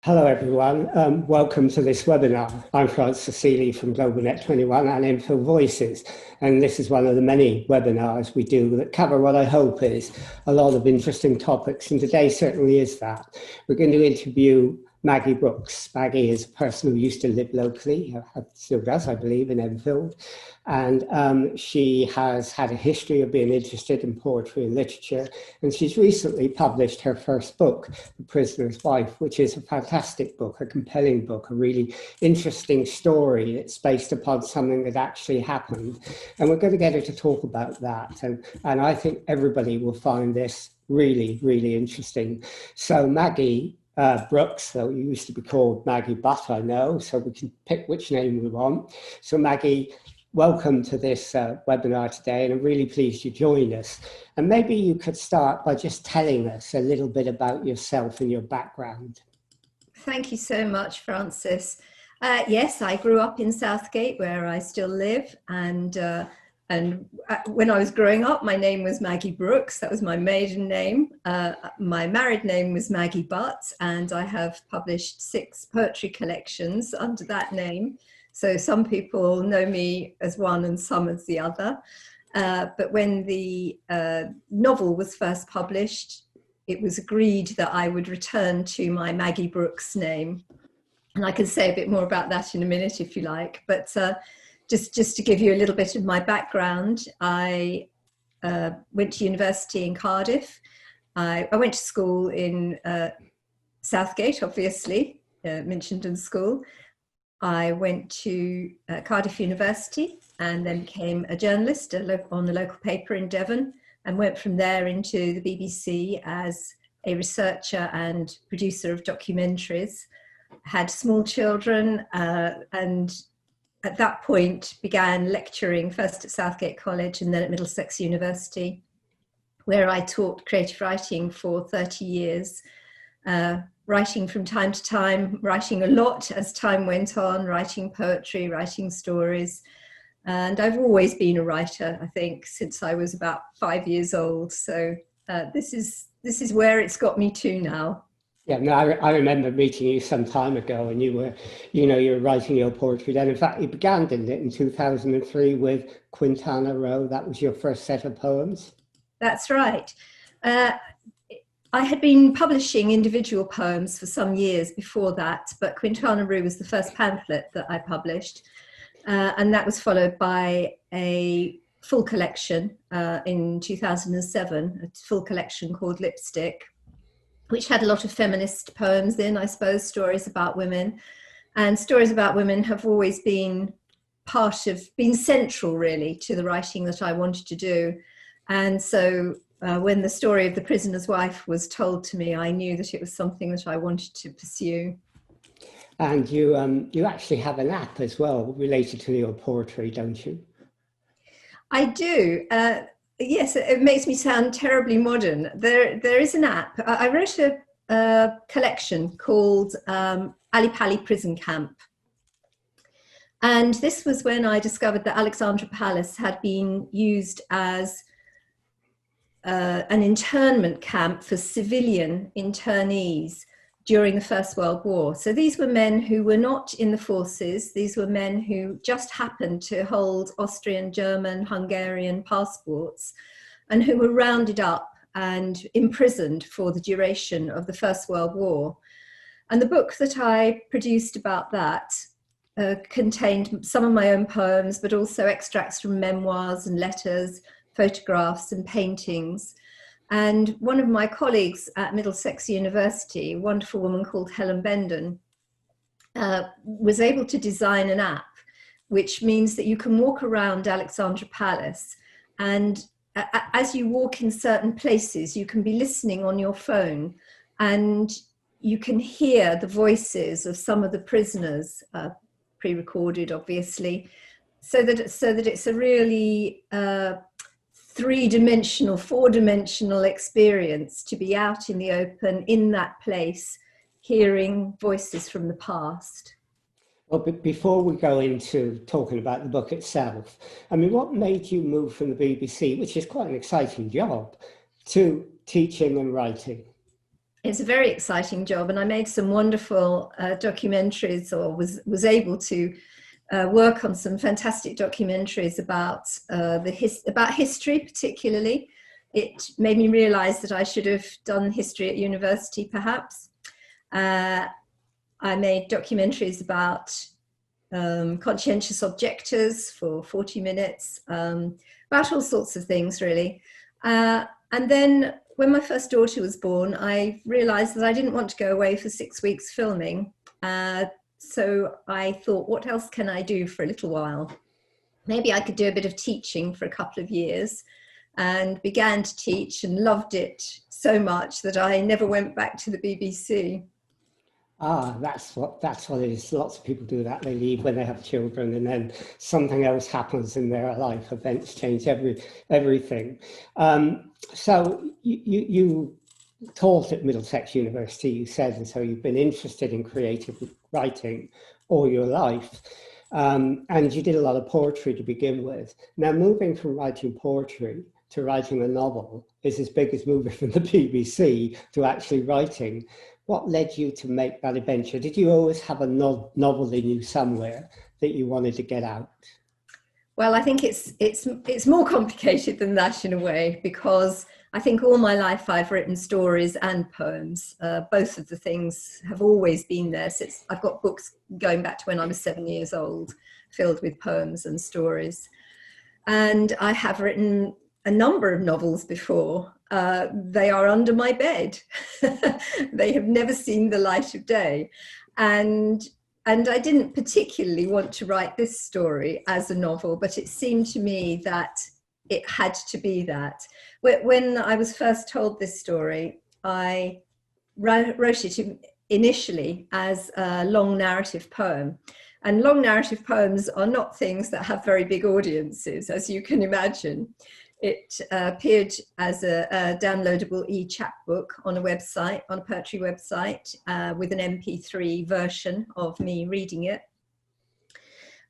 Hello everyone, welcome to this webinar. I'm Francis Seeley from GlobalNet 21 and Enfield Voices, and this is one of the many webinars we do that cover what I hope is a lot of interesting topics, and today certainly is that. We're going to interview Maggie Brookes. Maggie is a person who used to live locally, still does I believe, in Enfield, and she has had a history of being interested in poetry and literature, and she's recently published her first book, The Prisoner's Wife, which is a fantastic book, a compelling book, a really interesting story that's based upon something that actually happened. And we're going to get her to talk about that, and I think everybody will find this really, really interesting. So Maggie Brookes, so you used to be called Maggie Butt, I know, so we can pick which name we want. So Maggie, welcome to this webinar today, and I'm really pleased you joined us. And maybe you could start by just telling us a little bit about yourself and your background. Thank you so much, Francis. Yes, I grew up in Southgate, where I still live, and when I was growing up, my name was Maggie Brookes. That was my maiden name. My married name was Maggie Butt, and I have published 6 poetry collections under that name. So some people know me as one and some as the other. But when the novel was first published, it was agreed that I would return to my Maggie Brookes name. And I can say a bit more about that in a minute if you like. But just to give you a little bit of my background, I went to university in Cardiff. I went to school in Southgate, obviously, Minchendon School. I went to Cardiff University and then became a journalist on the local paper in Devon, and went from there into the BBC as a researcher and producer of documentaries. Had small children and at that point began lecturing first at Southgate College and then at Middlesex University, where I taught creative writing for 30 years. Writing from time to time, writing a lot as time went on, writing poetry, writing stories. And I've always been a writer, I think, since I was about 5 years old. So this is where it's got me to now. Yeah, no, I remember meeting you some time ago, and you were writing your poetry then. In fact, you began, didn't it, in 2003 with Quintana Roo? That was your first set of poems? That's right. I had been publishing individual poems for some years before that, but Quintana Roo was the first pamphlet that I published. And that was followed by a full collection in 2007, a full collection called Lipstick, which had a lot of feminist poems in, I suppose, stories about women. And stories about women have always been central really to the writing that I wanted to do. And so when the story of The Prisoner's Wife was told to me, I knew that it was something that I wanted to pursue. And you actually have an app as well related to your poetry, don't you? I do. Yes, it makes me sound terribly modern. There is an app. I wrote a collection called Ali Pali Prison Camp. And this was when I discovered that Alexandra Palace had been used as an internment camp for civilian internees during the First World War. So these were men who were not in the forces. These were men who just happened to hold Austrian, German, Hungarian passports, and who were rounded up and imprisoned for the duration of the First World War. And the book that I produced about that contained some of my own poems, but also extracts from memoirs and letters, photographs and paintings. And one of my colleagues at Middlesex University, a wonderful woman called Helen Bendon, was able to design an app, which means that you can walk around Alexandra Palace, and as you walk in certain places, you can be listening on your phone, and you can hear the voices of some of the prisoners, pre-recorded obviously, so that it's a really three-dimensional, four-dimensional experience to be out in the open in that place, hearing voices from the past. Well, before we go into talking about the book itself, I mean, what made you move from the BBC, which is quite an exciting job, to teaching and writing? It's a very exciting job, and I made some wonderful documentaries, or was able to work on some fantastic documentaries about about history, particularly. It made me realise that I should have done history at university, perhaps. I made documentaries about conscientious objectors for 40 minutes, about all sorts of things, really. And then when my first daughter was born, I realised that I didn't want to go away for 6 weeks filming. So I thought, what else can I do for a little while? Maybe I could do a bit of teaching for a couple of years, and began to teach and loved it so much that I never went back to the BBC. Ah, that's what it is. Lots of people do that. They leave when they have children, and then something else happens in their life. Events change everything. So you taught at Middlesex University, you said, and so you've been interested in creative writing all your life. And you did a lot of poetry to begin with. Now, moving from writing poetry to writing a novel is as big as moving from the BBC to actually writing. What led you to make that adventure? Did you always have a novel in you somewhere that you wanted to get out? Well, I think it's more complicated than that in a way, because I think all my life I've written stories and poems. Both of the things have always been there. Since I've got books going back to when I was 7 years old, filled with poems and stories. And I have written a number of novels before. They are under my bed. They have never seen the light of day. And I didn't particularly want to write this story as a novel, but it seemed to me that it had to be that. When I was first told this story, I wrote it initially as a long narrative poem. And long narrative poems are not things that have very big audiences, as you can imagine. It appeared as a downloadable e-chapbook on a website, on a poetry website, with an MP3 version of me reading it.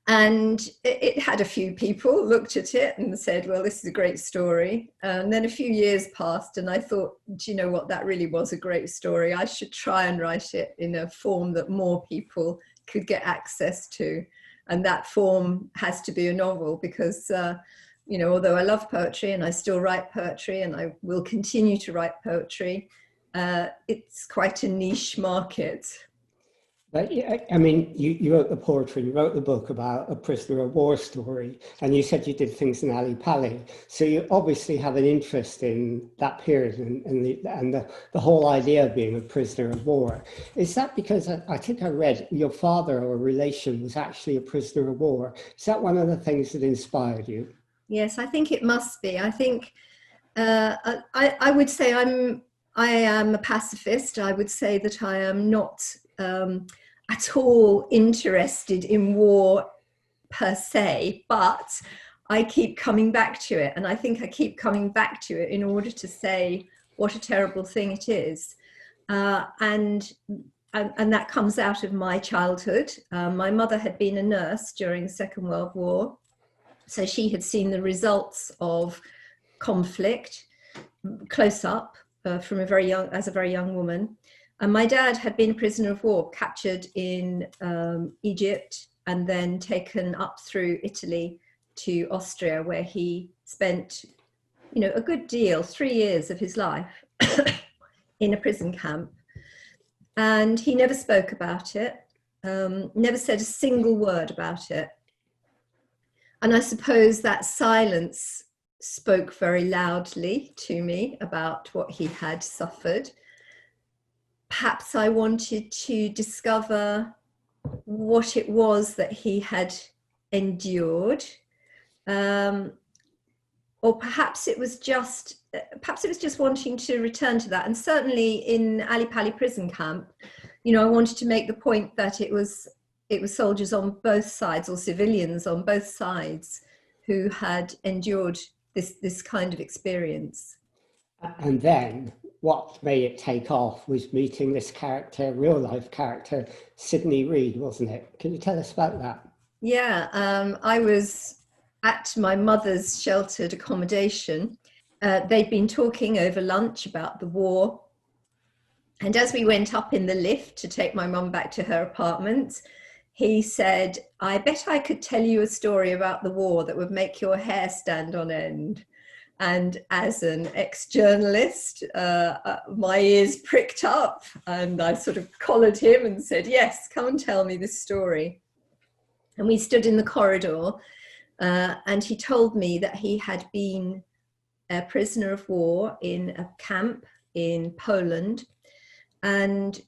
And it had a few people looked at it and said, well, this is a great story. And then a few years passed and I thought, do you know what, that really was a great story. I should try and write it in a form that more people could get access to. And that form has to be a novel, because you know, although I love poetry and I still write poetry and I will continue to write poetry, it's quite a niche market. But I mean, you wrote the poetry, you wrote the book about a prisoner of war story, and you said you did things in Ali Pali. So you obviously have an interest in that period and the whole idea of being a prisoner of war. Is that because I think I read your father or a relation was actually a prisoner of war? Is that one of the things that inspired you? Yes, I think it must be. I think I would say I am a pacifist. I would say that I am not at all interested in war per se, but I keep coming back to it. And I think I keep coming back to it in order to say what a terrible thing it is. And that comes out of my childhood. My mother had been a nurse during the Second World War. So she had seen the results of conflict close up from as a very young woman. And my dad had been a prisoner of war, captured in Egypt and then taken up through Italy to Austria, where he spent, you know, a good deal, 3 years of his life in a prison camp. And he never spoke about it, never said a single word about it. And I suppose that silence spoke very loudly to me about what he had suffered. Perhaps I wanted to discover what it was that he had endured. Or perhaps it was just wanting to return to that. And certainly in Ali Pali prison camp, you know, I wanted to make the point that it was soldiers on both sides, or civilians on both sides, who had endured this kind of experience. And then what made it take off was meeting this character, real life character, Sydney Reed, wasn't it? Can you tell us about that? Yeah, I was at my mother's sheltered accommodation. They'd been talking over lunch about the war. And as we went up in the lift to take my mum back to her apartment, he said, "I bet I could tell you a story about the war that would make your hair stand on end." And as an ex-journalist, my ears pricked up, and I sort of collared him and said, "Yes, come and tell me this story." And we stood in the corridor, and he told me that he had been a prisoner of war in a camp in Poland, and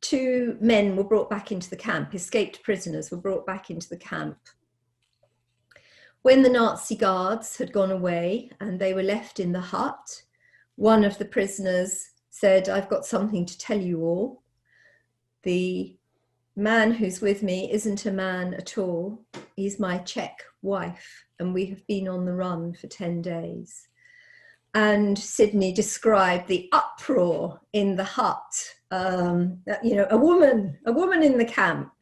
2 men were brought back into the camp. Escaped prisoners were brought back into the camp. When the Nazi guards had gone away and they were left in the hut, one of the prisoners said, "I've got something to tell you all. The man who's with me isn't a man at all. He's my Czech wife, and we have been on the run for 10 days. And Sydney described the uproar in the hut, you know, a woman in the camp,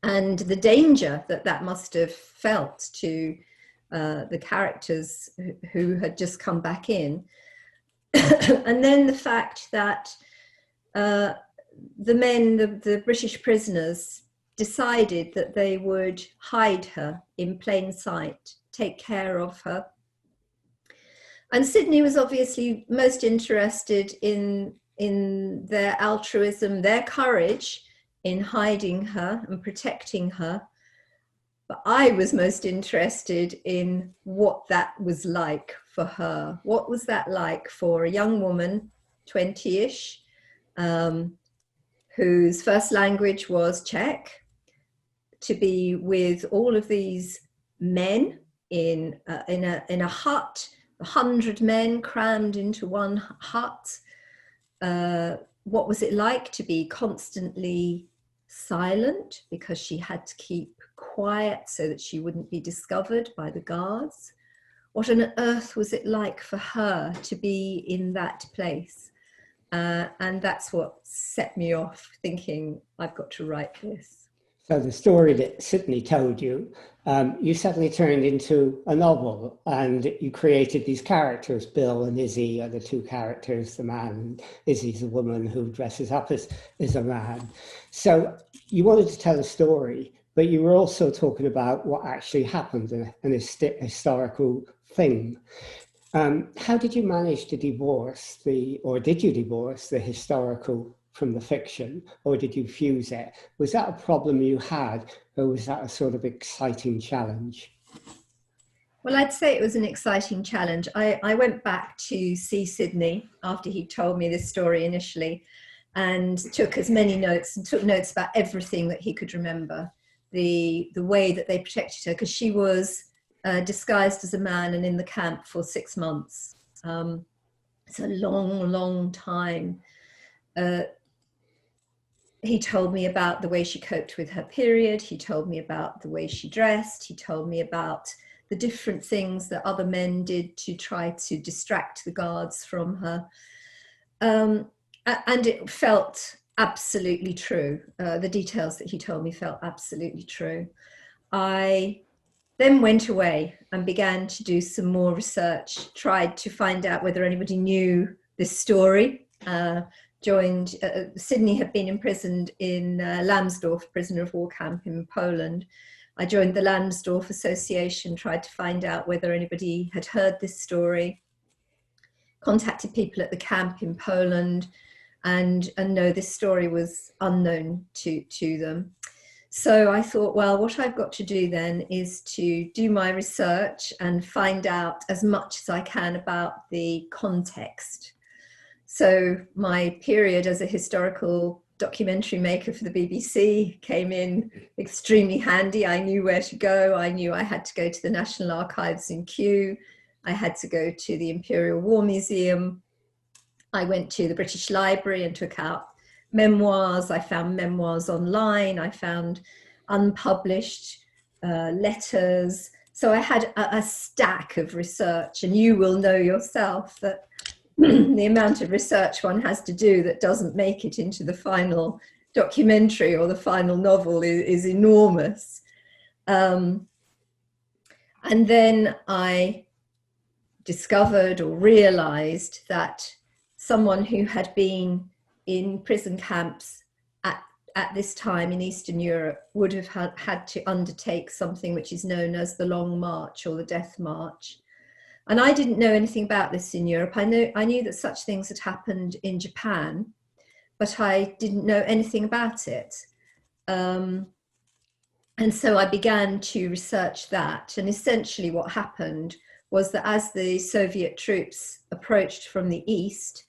and the danger that must have felt to the characters who had just come back in. And then the fact that the men, the British prisoners, decided that they would hide her in plain sight, take care of her. And Sydney was obviously most interested in their altruism, their courage in hiding her and protecting her. But I was most interested in what that was like for her. What was that like for a young woman, 20-ish, whose first language was Czech, to be with all of these men in a hut, 100 men crammed into one hut. What was it like to be constantly silent because she had to keep quiet so that she wouldn't be discovered by the guards? What on earth was it like for her to be in that place? And that's what set me off thinking, I've got to write this. So the story that Sydney told you, you suddenly turned into a novel, and you created these characters. Bill and Izzy are the 2 characters. The man, and Izzy's a woman who dresses up as a man. So you wanted to tell a story, but you were also talking about what actually happened, an historical thing. How did you manage to divorce did you divorce the historical from the fiction, or did you fuse it? Was that a problem you had, or was that a sort of exciting challenge? Well, I'd say it was an exciting challenge. I went back to see Sydney after he told me this story initially, and took as many notes, and took notes about everything that he could remember. The way that they protected her, because she was disguised as a man and in the camp for 6 months. It's a long, long time. He told me about the way she coped with her period. He told me about the way she dressed. He told me about the different things that other men did to try to distract the guards from her. And it felt absolutely true. The details that he told me felt absolutely true. I then went away and began to do some more research, tried to find out whether anybody knew this story. Sydney had been imprisoned in Lambsdorff prisoner of war camp in Poland. I joined the Lambsdorff Association, tried to find out whether anybody had heard this story, contacted people at the camp in Poland, and no, this story was unknown to them. So I thought, well, what I've got to do then is to do my research and find out as much as I can about the context. So my period as a historical documentary maker for the BBC came in extremely handy. I knew where to go. I knew I had to go to the National Archives in Kew. I had to go to the Imperial War Museum. I went to the British Library and took out memoirs. I found memoirs online. I found unpublished letters. So I had a stack of research, and you will know yourself that the amount of research one has to do that doesn't make it into the final documentary or the final novel is enormous. And then I discovered or realized that someone who had been in prison camps at this time in Eastern Europe would have had to undertake something which is known as the Long March or the Death March. And I didn't know anything about this in Europe. I knew that such things had happened in Japan, but I didn't know anything about it. And so I began to research that. And essentially what happened was that as the Soviet troops approached from the east,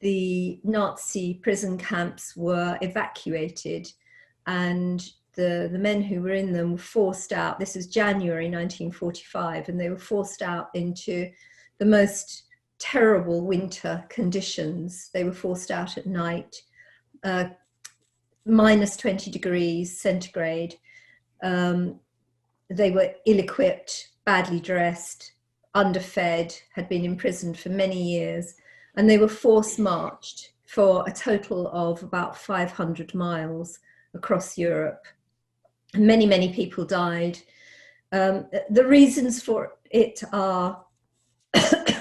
the Nazi prison camps were evacuated, and the men who were in them were forced out. This was January 1945, and they were forced out into the most terrible winter conditions. They were forced out at night, minus 20 degrees centigrade. They were ill-equipped, badly dressed, underfed, had been imprisoned for many years, and they were force marched for a total of about 500 miles across Europe. Many, many people died. The reasons for it are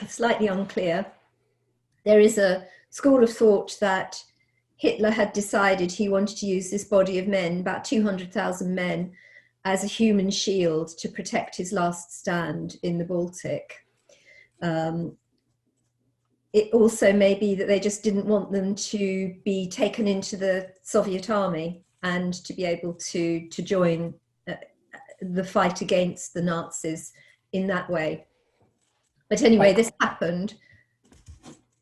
slightly unclear. There is a school of thought that Hitler had decided he wanted to use this body of men, about 200,000 men, as a human shield to protect his last stand in the Baltic. It also may be that they just didn't want them to be taken into the Soviet army and to be able to join the fight against the Nazis in that way. But anyway, this happened.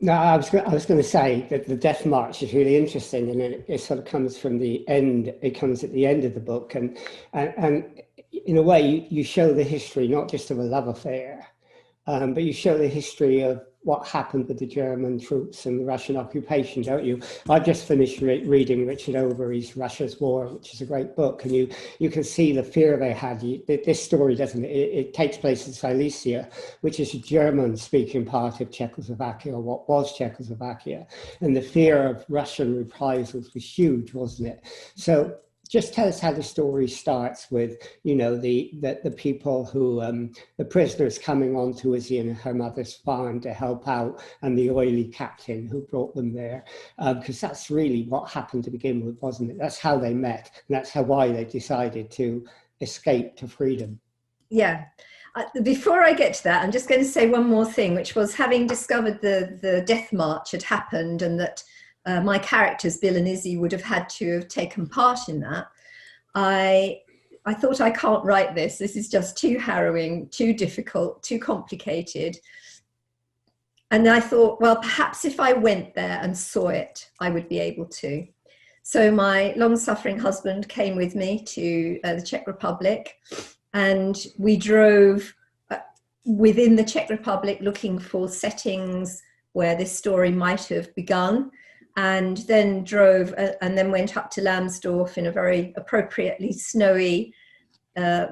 No, I was going to say that the Death March is really interesting, and it sort of comes from the end. It comes at the end of the book, and in a way, you show the history not just of a love affair, but you show the history of what happened with the German troops and the Russian occupation, don't you? I've just finished reading Richard Overy's Russia's War, which is a great book, and you can see the fear they had. This story doesn't, it takes place in Silesia, which is a German-speaking part of Czechoslovakia, or what was Czechoslovakia, and the fear of Russian reprisals was huge, wasn't it? So just tell us how the story starts with, you know, the people who, the prisoners coming on to Izzy and her mother's farm to help out, and the oily captain who brought them there, because that's really what happened to begin with, wasn't it? That's how they met, and that's why they decided to escape to freedom. Yeah. Before I get to that, I'm just going to say one more thing, which was, having discovered the Death March had happened and that my characters, Bill and Izzy, would have had to have taken part in that, I thought, I can't write this. This is just too harrowing, too difficult, too complicated. And I thought, well, perhaps if I went there and saw it, I would be able to. So my long-suffering husband came with me to the Czech Republic, and we drove within the Czech Republic looking for settings where this story might have begun, and then drove and then went up to Lambsdorff in a very appropriately snowy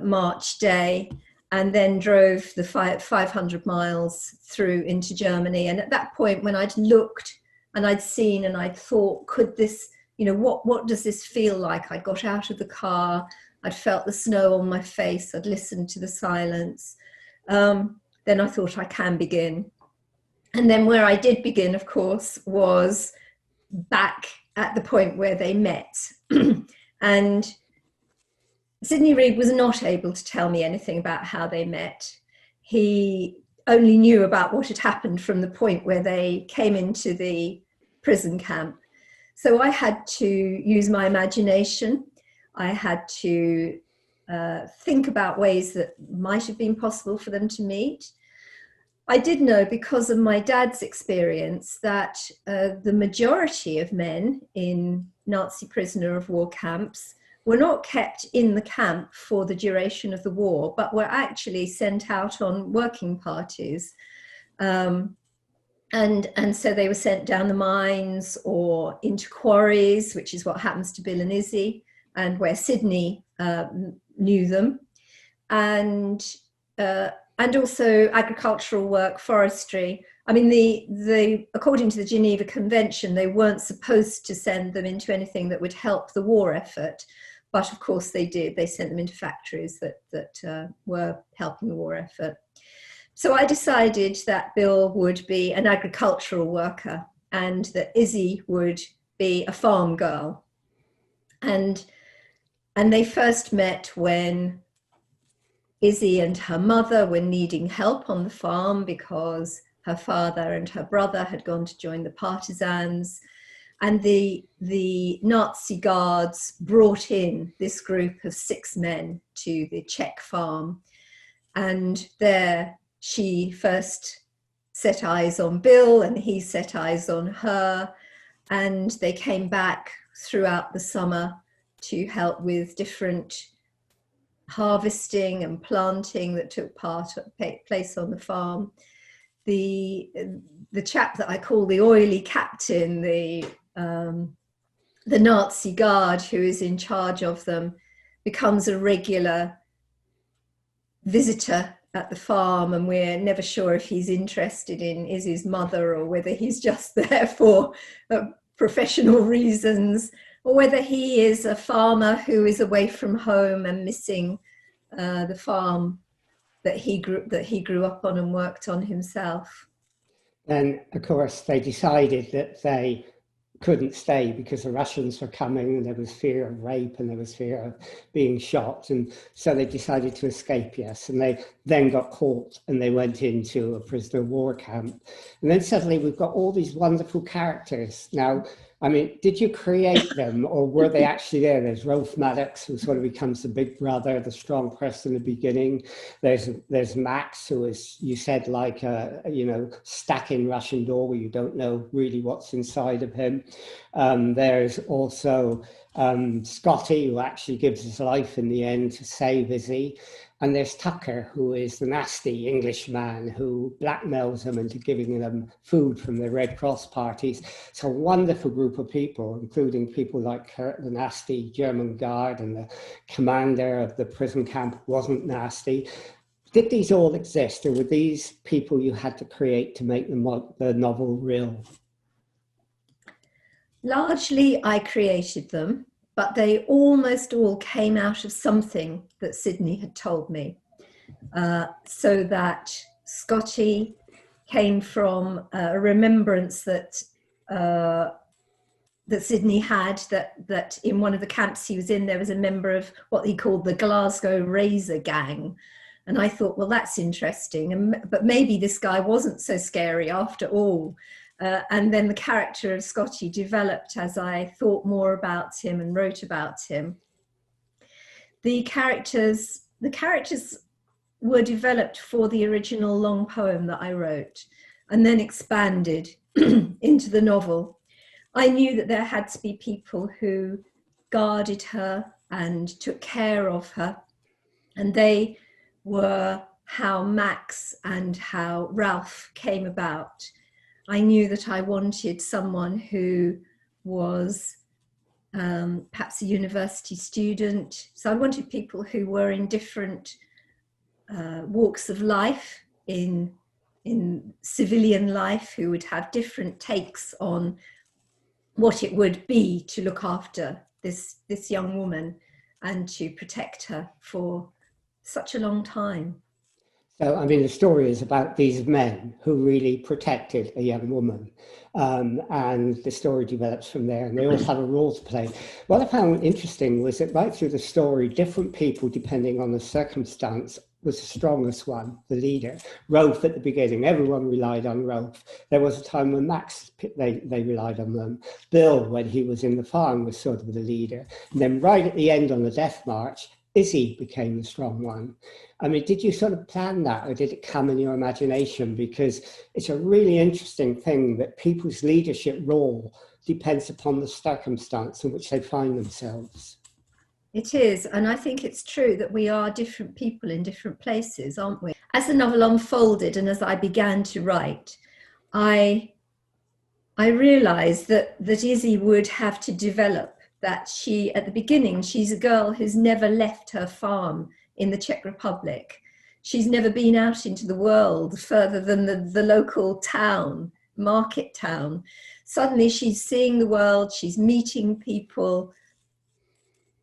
March day, and then drove the 500 miles through into Germany. And at that point, when I'd looked and I'd seen and I'd thought, could this, you know, what does this feel like? I got out of the car, I'd felt the snow on my face, I'd listened to the silence. Then I thought, I can begin. And then where I did begin, of course, was back at the point where they met. And Sidney Reed was not able to tell me anything about how they met. He only knew about what had happened from the point where they came into the prison camp. So I had to use my imagination. I had to think about ways that might have been possible for them to meet. I did know, because of my dad's experience, that the majority of men in Nazi prisoner of war camps were not kept in the camp for the duration of the war, but were actually sent out on working parties. And so they were sent down the mines or into quarries, which is what happens to Bill and Izzy, and where Sidney knew them. And also agricultural work, forestry. I mean, according to the Geneva Convention, they weren't supposed to send them into anything that would help the war effort, but of course they did. They sent them into factories that were helping the war effort. So I decided that Bill would be an agricultural worker, and that Izzy would be a farm girl. And they first met when Izzy and her mother were needing help on the farm because her father and her brother had gone to join the partisans. And the Nazi guards brought in this group of 6 men to the Czech farm. And there she first set eyes on Bill and he set eyes on her. And they came back throughout the summer to help with different harvesting and planting that took place on the farm. The chap that I call the oily captain, the Nazi guard who is in charge of them, becomes a regular visitor at the farm, and we're never sure if he's interested in Izzy's mother or whether he's just there for professional reasons, or whether he is a farmer who is away from home and missing the farm that he grew up on and worked on himself. Then, of course, they decided that they couldn't stay because the Russians were coming and there was fear of rape and there was fear of being shot. And so they decided to escape, yes. And they then got caught and they went into a prisoner of war camp. And then suddenly we've got all these wonderful characters. Now, I mean, did you create them or were they actually there? There's Rolf Maddox, who sort of becomes the big brother, the strong person in the beginning. There's Max, who is, you said, like a, stacking Russian door where you don't know really what's inside of him. There's also Scotty, who actually gives his life in the end to save Izzy. And there's Tucker, who is the nasty Englishman who blackmails them into giving them food from the Red Cross parties. It's a wonderful group of people, including people like Kurt, the nasty German guard, and the commander of the prison camp wasn't nasty. Did these all exist, or were these people you had to create to make the novel real? Largely, I created them, but they almost all came out of something that Sydney had told me. So that Scotty came from a remembrance that Sydney had, that in one of the camps he was in, there was a member of what he called the Glasgow Razor Gang. And I thought, well, that's interesting. But maybe this guy wasn't so scary after all. And then the character of Scotty developed as I thought more about him and wrote about him. The characters were developed for the original long poem that I wrote and then expanded into the novel. I knew that there had to be people who guarded her and took care of her, and they were how Max and how Ralph came about. I knew that I wanted someone who was perhaps a university student. So I wanted people who were in different walks of life, in civilian life, who would have different takes on what it would be to look after this young woman and to protect her for such a long time. So, I mean, the story is about these men who really protected a young woman, and the story develops from there, and they all have a role to play. What I found interesting was that right through the story, different people, depending on the circumstance, was the strongest one, the leader. Rolf at the beginning, everyone relied on Rolf. There was a time when Max, they relied on them. Bill, when he was in the farm, was sort of the leader. And then right at the end on the death march, Izzy became the strong one. I mean, did you sort of plan that, or did it come in your imagination? Because it's a really interesting thing that people's leadership role depends upon the circumstance in which they find themselves. It is, and I think it's true that we are different people in different places, aren't we? As the novel unfolded and as I began to write, I realised that Izzy would have to develop, that she, at the beginning, she's a girl who's never left her farm in the Czech Republic. She's never been out into the world further than the local town, market town. Suddenly she's seeing the world, she's meeting people,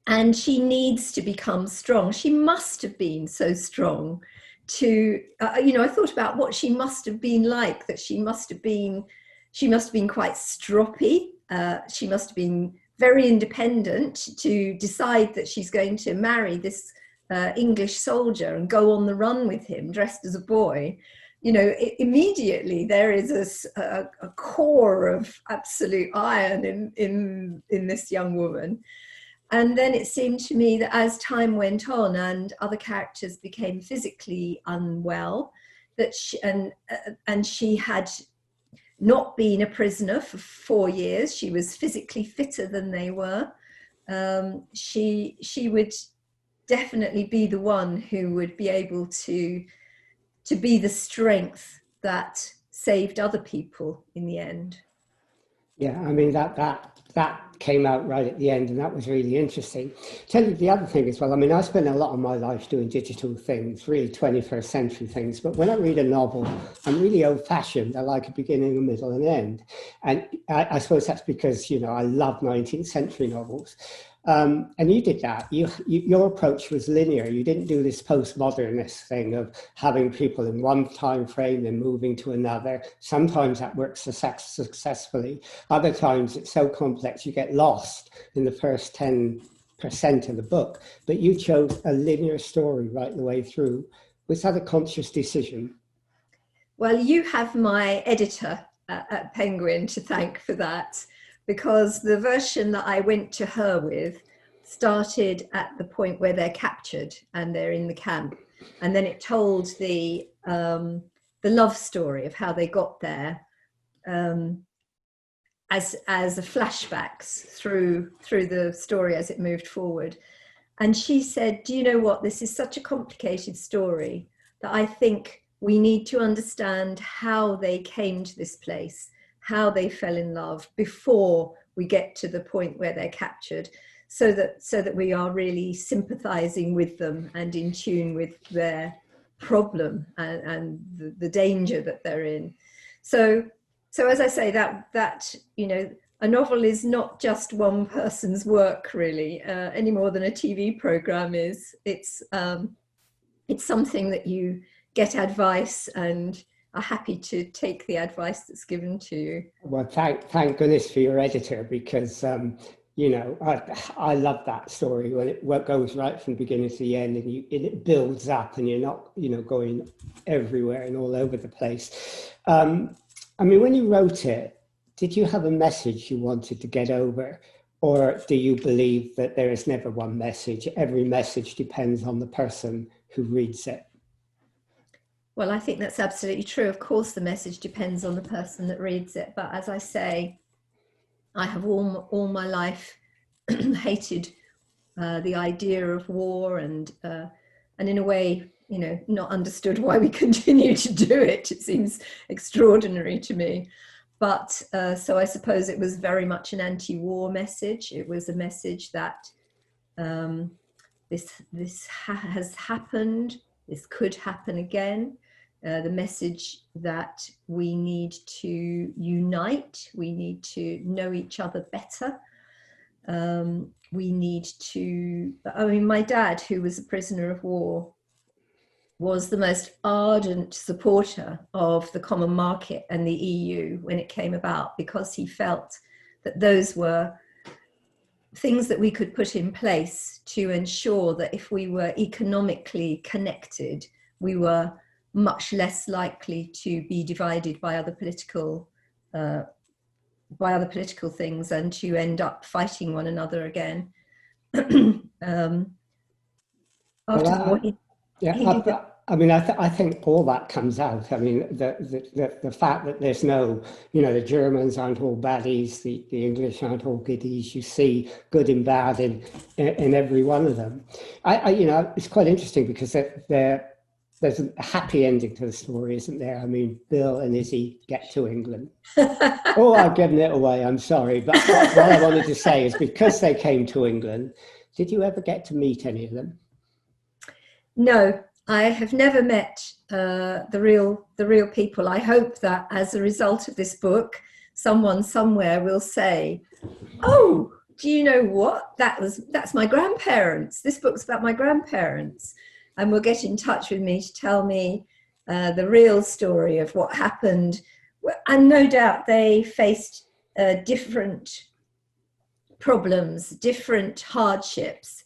and she needs to become strong. She must have been so strong to, I thought about what she must have been like, that she must have been she must have been quite stroppy. She must have been very independent to decide that she's going to marry this English soldier and go on the run with him dressed as a boy. You know, immediately there is a core of absolute iron in this young woman. And then it seemed to me that as time went on and other characters became physically unwell, that she had not been a prisoner for 4 years. She was physically fitter than they were. She would definitely be the one who would be able to be the strength that saved other people in the end. Yeah, I mean, that came out right at the end, and that was really interesting. Tell you the other thing as well, I mean, I spent a lot of my life doing digital things, really 21st century things, but when I read a novel, I'm really old-fashioned. I like a beginning, a middle, and end. And I suppose that's because, you know, I love 19th century novels. And you did that. Your approach was linear. You didn't do this postmodernist thing of having people in one time frame and moving to another. Sometimes that works successfully. Other times it's so complex you get lost in the first 10% of the book. But you chose a linear story right the way through. Was that a conscious decision? Well, you have my editor at Penguin to thank for that, because the version that I went to her with started at the point where they're captured and they're in the camp. And then it told the love story of how they got there as a flashbacks through the story as it moved forward. And she said, do you know what? This is such a complicated story that I think we need to understand how they came to this place, how they fell in love before we get to the point where they're captured, so that we are really sympathizing with them and in tune with their problem and the danger that they're in. So as I say, that you know, a novel is not just one person's work really, any more than a TV program is. It's something that you get advice and are happy to take the advice that's given to you. Well, thank goodness for your editor, because you know, I love that story when it goes right from the beginning to the end, and it builds up, and you're not, you know, going everywhere and all over the place. I mean, when you wrote it, did you have a message you wanted to get over, or do you believe that there is never one message? Every message depends on the person who reads it. Well, I think that's absolutely true. Of course, the message depends on the person that reads it. But as I say, I have all my life hated the idea of war, and in a way, you know, not understood why we continue to do it. It seems extraordinary to me. But so I suppose it was very much an anti-war message. It was a message that this has happened. This could happen again. The message that we need to unite, we need to know each other better. We need to, I mean, my dad, who was a prisoner of war, was the most ardent supporter of the common market and the EU when it came about, because he felt that those were things that we could put in place to ensure that if we were economically connected, we were much less likely to be divided by other political things and to end up fighting one another again. I think all that comes out. I mean, the fact that there's no, you know, the Germans aren't all baddies, the English aren't all goodies. You see good and bad in every one of them. You know, it's quite interesting because there's a happy ending to the story, isn't there? I mean, Bill and Izzy get to England. Oh, I've given it away, I'm sorry. But what I wanted to say is, because they came to England, did you ever get to meet any of them? No, I have never met the real people. I hope that as a result of this book, someone somewhere will say, oh, do you know what? That's my grandparents. This book's about my grandparents. And will get in touch with me to tell me the real story of what happened And no doubt they faced different problems, different hardships.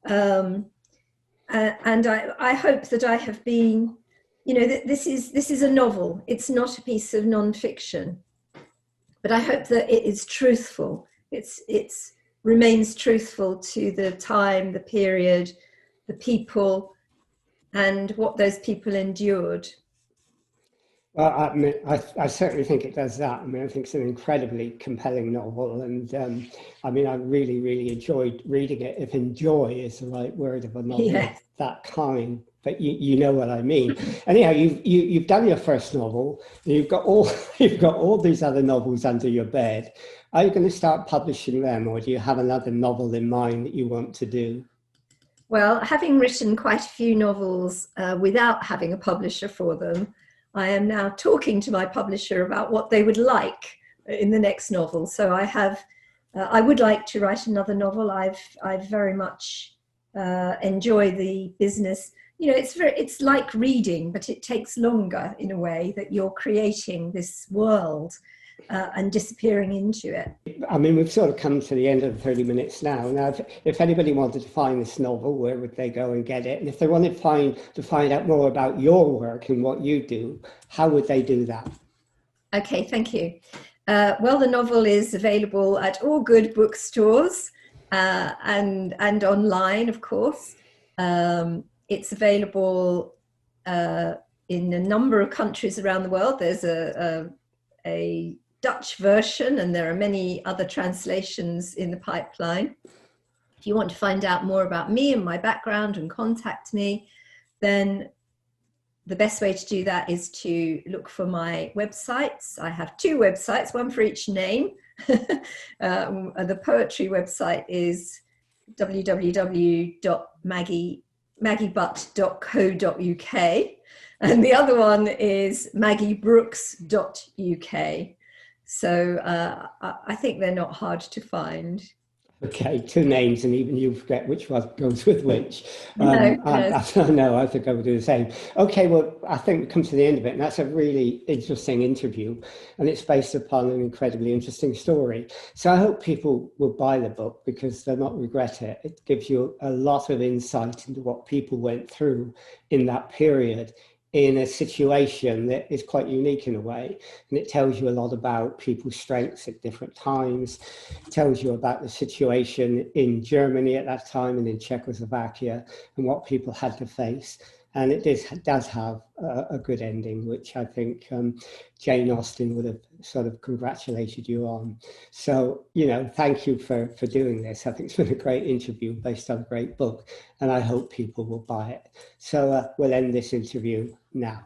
And I hope that I have been, this is a novel. It's not a piece of non-fiction, but I hope that it is truthful. It's remains truthful to the time, the period, the people, and what those people endured. Well, I certainly think it does that. I mean, I think it's an incredibly compelling novel, and I mean, I really, really enjoyed reading it. If enjoy is the right word of a novel of that kind, but you know what I mean. Anyhow, you've done your first novel. You've got all these other novels under your bed. Are you going to start publishing them, or do you have another novel in mind that you want to do? Well, having written quite a few novels without having a publisher for them, I am now talking to my publisher about what they would like in the next novel. So I would like to write another novel. I've very much enjoy the business. It's like reading, but it takes longer in a way, that you're creating this world and disappearing into it. I mean, we've sort of come to the end of the 30 minutes now. Now, if anybody wanted to find this novel, where would they go and get it? And if they wanted to find out more about your work and what you do, how would they do that? Okay, thank you. Well, the novel is available at all good bookstores and online, of course. It's available in a number of countries around the world. There's a Dutch version, and there are many other translations in the pipeline. If you want to find out more about me and my background and contact me, then the best way to do that is to look for my websites. I have two websites, one for each name. The poetry website is www.maggiebutt.co.uk, and the other one is maggiebrooks.uk. So I think they're not hard to find. Okay, two names, and even you forget which one goes with which. No, I think I would do the same. Okay, well, I think we've come to the end of it, and that's a really interesting interview, and it's based upon an incredibly interesting story. So I hope people will buy the book, because they'll not regret it. It gives you a lot of insight into what people went through in that period, in a situation that is quite unique in a way. And it tells you a lot about people's strengths at different times. It tells you about the situation in Germany at that time and in Czechoslovakia, and what people had to face. And it does have a good ending, which I think Jane Austen would have sort of congratulated you on. So, thank you for doing this. I think it's been a great interview based on a great book, and I hope people will buy it. So we'll end this interview now.